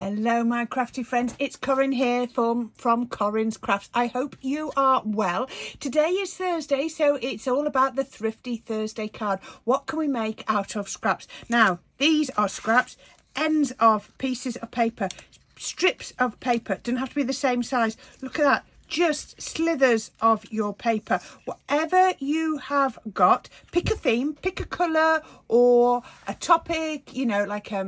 Hello my crafty friends, it's Corrine here from Corrine's Crafts. I hope you are well. Today is Thursday, so it's all about the Thrifty Thursday card. What can we make out of scraps? Now, these are scraps, ends of pieces of paper, strips of paper. Doesn't have to be the same size. Look at that. Just slithers of your paper. Whatever you have got, pick a theme, pick a colour or a topic, you know, like I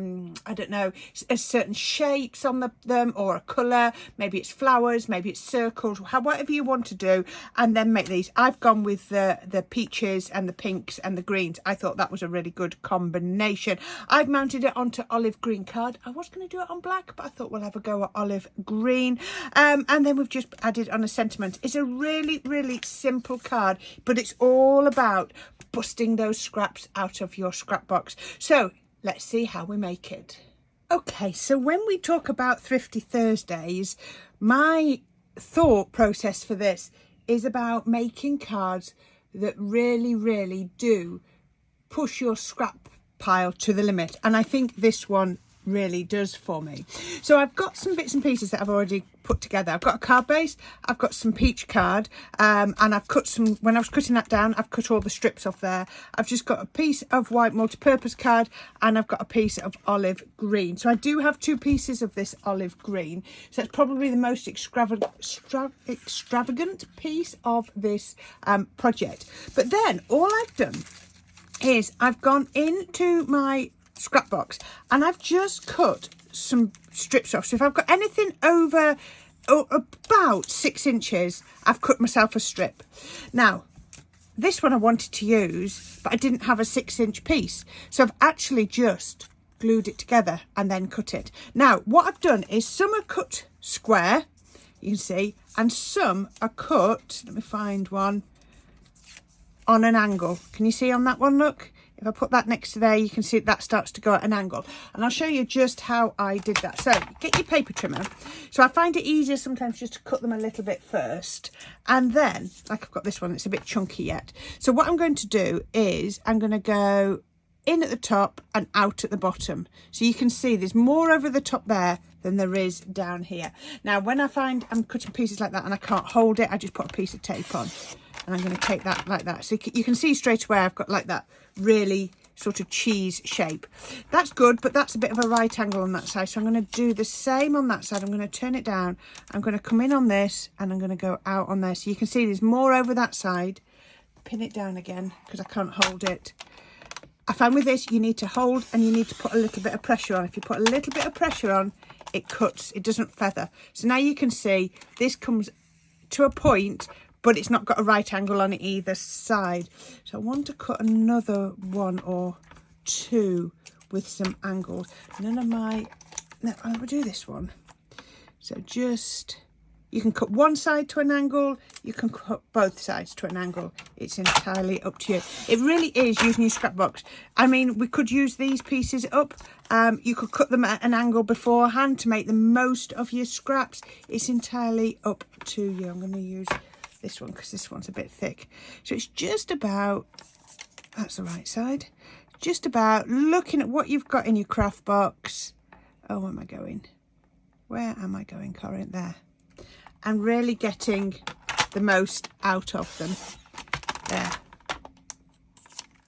don't know, a certain shapes on them or a colour. Maybe it's flowers, maybe it's circles, whatever you want to do, and then make these. I've gone with the peaches and the pinks and the greens. I thought that was a really good combination. I've mounted it onto olive green card. I was going to do it on black, but I thought we'll have a go at olive green, and then we've just added on a sentiment. It's a really simple card, but it's all about busting those scraps out of your scrap box. So let's see how we make it. Okay, so when we talk about Thrifty Thursdays, my thought process for this is about making cards that really do push your scrap pile to the limit, and I think this one really does for me. So I've got some bits and pieces that I've already put together. I've got a card base, I've got some peach card, and I've cut some, when I was cutting that down, I've cut all the strips off there. I've just got a piece of white multi-purpose card, and I've got a piece of olive green. So I do have two pieces of this olive green. So it's probably the most extravagant piece of this project. But then all I've done is I've gone into my scrap box and I've just cut some strips off. So if I've got anything over about 6 inches, I've cut myself a strip. Now this one I wanted to use, but I didn't have a 6-inch piece, so I've actually just glued it together and then cut it. Now what I've done is some are cut square, you can see, and some are cut, let me find one, on an angle. Can you see on that one? Look, if I put that next to there, you can see that starts to go at an angle, and I'll show you just how I did that. So get your paper trimmer. So I find it easier sometimes just to cut them a little bit first, and then, like I've got this one, it's a bit chunky yet. So what I'm going to do is I'm going to go in at the top and out at the bottom. So you can see there's more over the top there than there is down here. Now when I find I'm cutting pieces like that and I can't hold it, I just put a piece of tape on. And I'm going to take that like that. So you can see straight away I've got like that really sort of cheese shape. That's good, but that's a bit of a right angle on that side. So I'm going to do the same on that side. I'm going to turn it down. I'm going to come in on this and I'm going to go out on there. So you can see there's more over that side. Pin it down again because I can't hold it. I find with this you need to hold and you need to put a little bit of pressure on. If you put a little bit of pressure on, it cuts. It doesn't feather. So now you can see this comes to a point, but it's not got a right angle on either side. So I want to cut another one or two with some angles. No, I'll do this one. So just, you can cut one side to an angle, you can cut both sides to an angle. It's entirely up to you. It really is using your scrap box. I mean, we could use these pieces up. You could cut them at an angle beforehand to make the most of your scraps. It's entirely up to you. I'm going to use this one because this one's a bit thick. So it's just about, that's the right side, just about looking at what you've got in your craft box. Oh, where am I going? Where am I going, Corrine? There. And really getting the most out of them. There.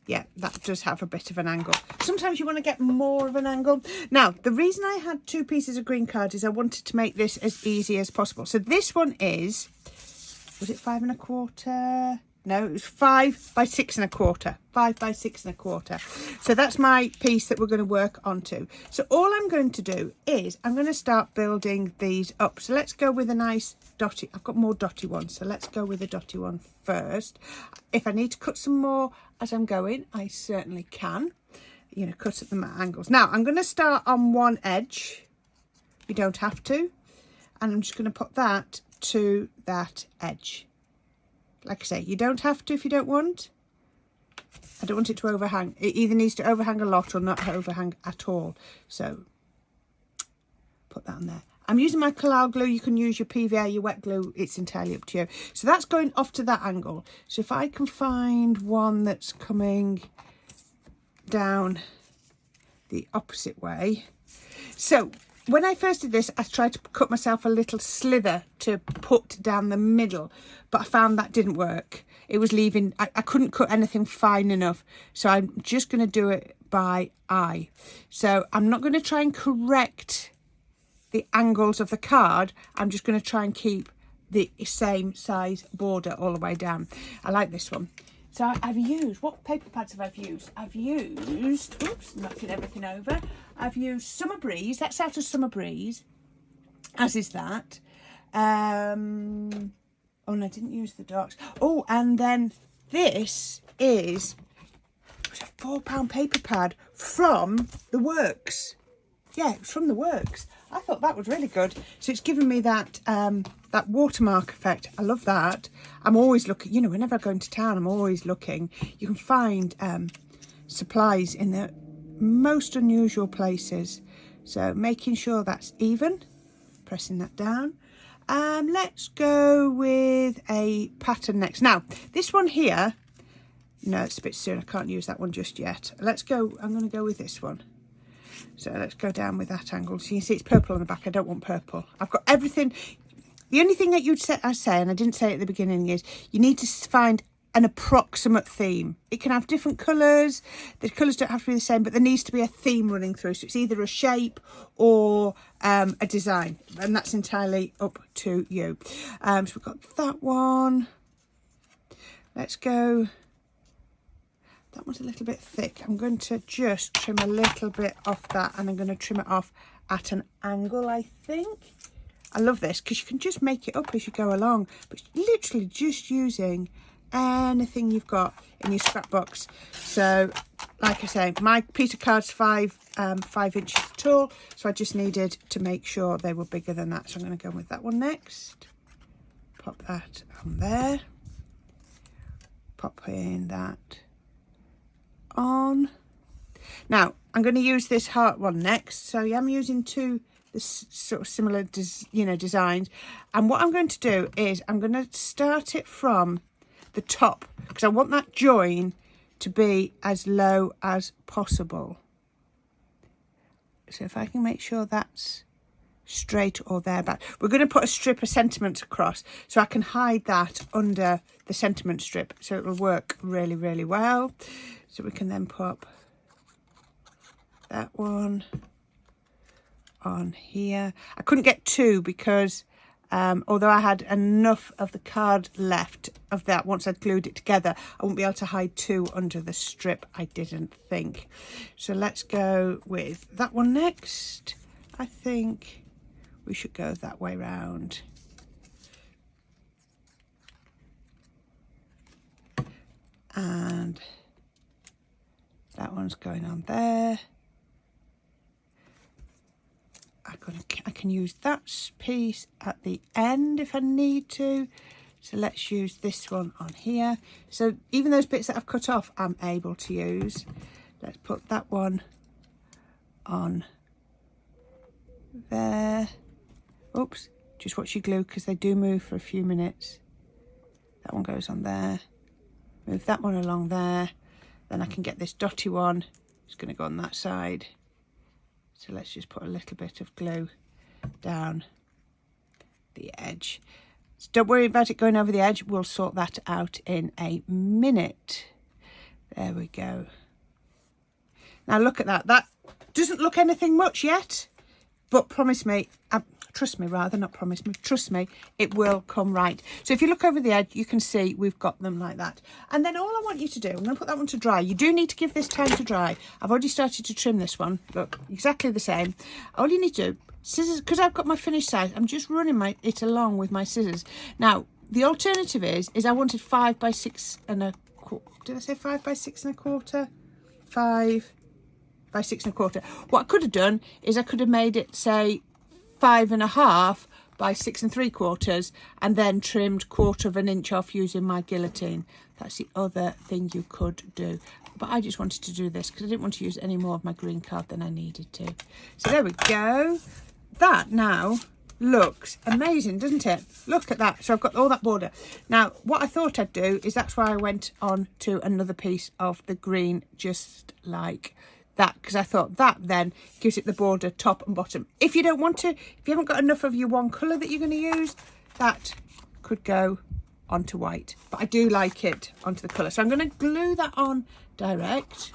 Yeah, that does have a bit of an angle. Sometimes you want to get more of an angle. Now, the reason I had two pieces of green card is I wanted to make this as easy as possible. So this one is, was it 5 1/4? No, it was 5 by 6 1/4. 5 by 6 1/4. So that's my piece that we're going to work onto. So all I'm going to do is I'm going to start building these up. So let's go with a nice dotty. I've got more dotty ones, so let's go with a dotty one first. If I need to cut some more as I'm going, I certainly can. You know, cut at them at angles. Now I'm going to start on one edge. You don't have to. And I'm just going to put that to that edge. Like I say, you don't have to if you don't want. I don't want it to overhang. It either needs to overhang a lot or not overhang at all. So put that on there. I'm using my collage glue. You can use your PVA, your wet glue. It's entirely up to you. So that's going off to that angle. So if I can find one that's coming down the opposite way. So when I first did this, I tried to cut myself a little slither to put down the middle, but I found that didn't work. It was leaving, I couldn't cut anything fine enough. So I'm just going to do it by eye. So I'm not going to try and correct the angles of the card. I'm just going to try and keep the same size border all the way down. I like this one. So I've used, what paper pads have I used? I've used, oops, knocking everything over. I've used Summer Breeze. That's out of Summer Breeze, as is that. Oh, no, I didn't use the darks. Oh, and then this is, it was a £4 paper pad from The Works. Yeah, it was from The Works. I thought that was really good. So it's given me that that watermark effect. I love that. I'm always looking, you know, whenever I go into town, I'm always looking. You can find supplies in the most unusual places. So making sure that's even, pressing that down. Let's go with a pattern next. Now, this one here, no, it's a bit soon. I can't use that one just yet. Let's go, I'm going to go with this one. So let's go down with that angle. So you can see it's purple on the back. I don't want purple. I've got everything. The only thing that I say, and I didn't say at the beginning, is you need to find an approximate theme. It can have different colours. The colours don't have to be the same, but there needs to be a theme running through. So it's either a shape or a design. And that's entirely up to you. So we've got that one. Let's go. That one's a little bit thick. I'm going to just trim a little bit off that, and I'm going to trim it off at an angle, I think. I love this because you can just make it up as you go along, but literally just using anything you've got in your scrap box. So, like I say, my piece of card's 5 inches tall, so I just needed to make sure they were bigger than that. So I'm going to go with that one next. Pop that on there. Pop in that on. Now I'm going to use this heart one next, so I'm using two this sort of similar designs, and what I'm going to do is I'm going to start it from the top because I want that join to be as low as possible. So if I can make sure that's straight or thereabout, we're going to put a strip of sentiment across so I can hide that under the sentiment strip, so it will work really, really well. So we can then pop that one on here. I couldn't get two because although I had enough of the card left of that, once I'd glued it together, I wouldn't be able to hide two under the strip, I didn't think. So let's go with that one next. I think we should go that way round. And that one's going on there. I can use that piece at the end if I need to. So let's use this one on here. So even those bits that I've cut off, I'm able to use. Let's put that one on there. Oops, just watch your glue because they do move for a few minutes. That one goes on there. Move that one along there. Then I can get this dotty one. It's going to go on that side. So let's just put a little bit of glue down the edge. So don't worry about it going over the edge. We'll sort that out in a minute. There we go. Now look at that. That doesn't look anything much yet, but promise me, trust me rather, not promise me, trust me, it will come right. So if you look over the edge, you can see we've got them like that. And then all I want you to do, I'm going to put that one to dry. You do need to give this time to dry. I've already started to trim this one. Look, exactly the same. All you need to do, scissors, because I've got my finished size, I'm just running it along with my scissors. Now, the alternative is I wanted 5 by 6 and a quarter. Did I say 5 by 6 and a quarter? 5 by 6 and a quarter. What I could have done is I could have made it, say, 5.5 by 6 3/4 and then trimmed 1/4 of an inch off using my guillotine. That's the other thing you could do, but I just wanted to do this because I didn't want to use any more of my green card than I needed to. So there we go. That now looks amazing, doesn't it? Look at that. So I've got all that border. Now what I thought I'd do is that's why I went on to another piece of the green just like that, because I thought that then gives it the border top and bottom. If you don't want to, if you haven't got enough of your one colour that you're going to use, that could go onto white. But I do like it onto the colour. So I'm going to glue that on direct.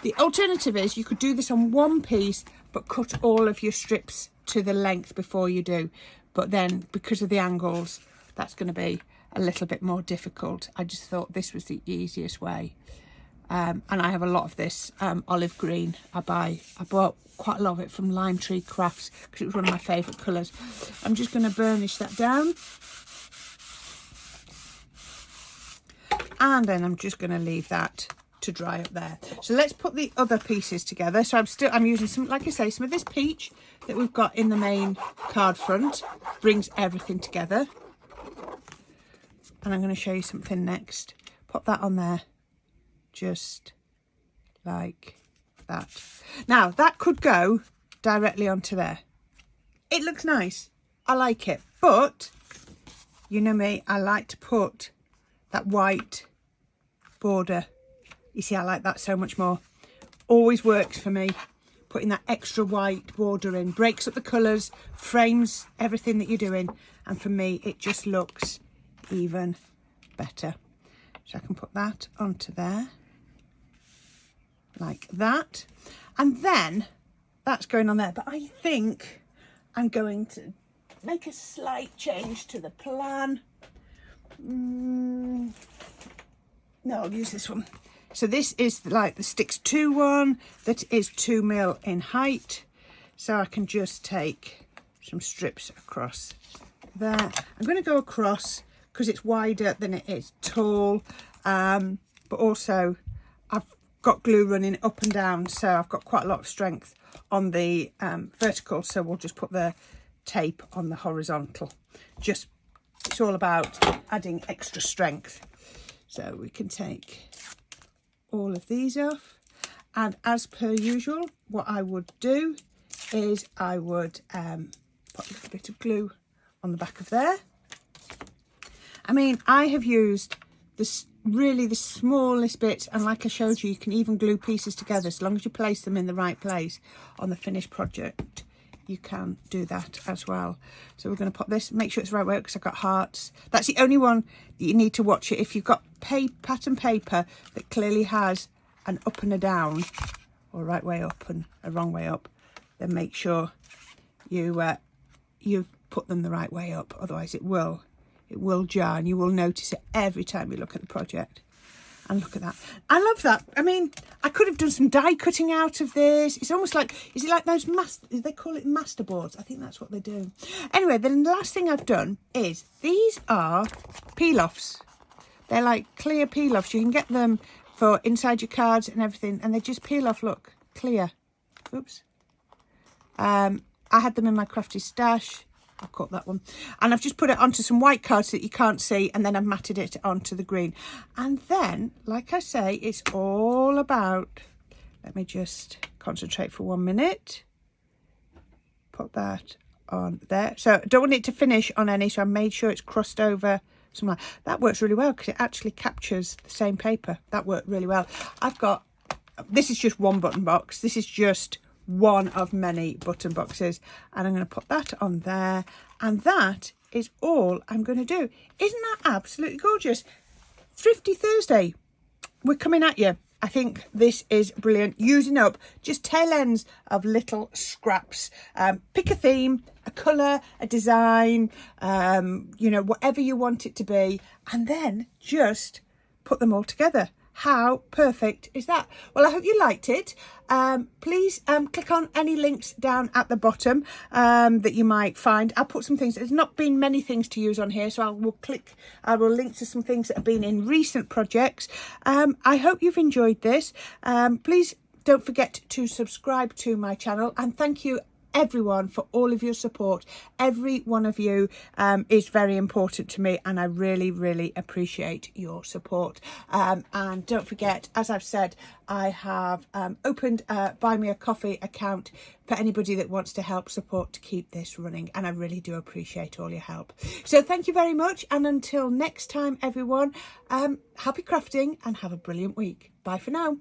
The alternative is you could do this on one piece, but cut all of your strips to the length before you do. But then because of the angles, that's going to be a little bit more difficult. I just thought this was the easiest way. And I have a lot of this olive green. I bought quite a lot of it from Lime Tree Crafts because it was one of my favourite colours. I'm just going to burnish that down. And then I'm just going to leave that to dry up there. So let's put the other pieces together. So I'm using some, like I say, some of this peach that we've got in the main card front. Brings everything together. And I'm going to show you something next. Pop that on there. Just like that. Now that could go directly onto there. It looks nice. I like it. But you know me, I like to put that white border. You see, I like that so much more. Always works for me. Putting that extra white border in. Breaks up the colours. Frames everything that you're doing. And for me, it just looks even better. So I can put that onto there. Like that. And then that's going on there. But I think I'm going to make a slight change to the plan. No, I'll use this one. So this is like the Sticks 2 one that is 2 mil in height. So I can just take some strips across there. I'm going to go across because it's wider than it is tall. But also I've got glue running up and down. So I've got quite a lot of strength on the vertical. So we'll just put the tape on the horizontal. Just, it's all about adding extra strength. So we can take all of these off, and as per usual what I would do is I would put a little bit of glue on the back of there. I mean, I have used this really the smallest bits, and like I showed you, you can even glue pieces together as long as you place them in the right place on the finished project. You can do that as well. So we're going to put this, make sure it's the right way because I've got hearts. That's the only one that you need to watch it. If you've got pattern paper that clearly has an up and a down, or a right way up and a wrong way up, then make sure you put them the right way up. Otherwise it will jar, and you will notice it every time you look at the project. And look at that. I love that. I mean, I could have done some die cutting out of this. It's almost like, is it like those they call it master boards? I think that's what they do. Anyway, the last thing I've done is, these are peel-offs. They're like clear peel-offs. You can get them for inside your cards and everything, and they just peel off, look, clear. Oops. I had them in my crafty stash. I'll cut that one. And I've just put it onto some white cards so that you can't see, and then I've matted it onto the green. And then, like I say, it's all about, let me just concentrate for 1 minute. Put that on there. So I don't want it to finish on any, so I made sure it's crossed over. That works really well because it actually captures the same paper. That worked really well. I've got, this is just one button box. This is just one of many button boxes, and I'm going to put that on there, and that is all I'm going to do. Isn't that absolutely gorgeous? Thrifty Thursday, we're coming at you. I think this is brilliant, using up just tail ends of little scraps. Pick a theme, a colour, a design, you know, whatever you want it to be, and then just put them all together. How perfect is that? Well, I hope you liked it. Please click on any links down at the bottom that you might find. I'll put some things. There's not been many things to use on here, so I will link to some things that have been in recent projects. I hope you've enjoyed this. Please don't forget to subscribe to my channel, and thank you everyone for all of your support. Every one of you is very important to me, and I really appreciate your support. And don't forget, as I've said, I have opened a Buy Me a Coffee account for anybody that wants to help support to keep this running, and I really do appreciate all your help. So thank you very much, and until next time everyone, happy crafting and have a brilliant week. Bye for now.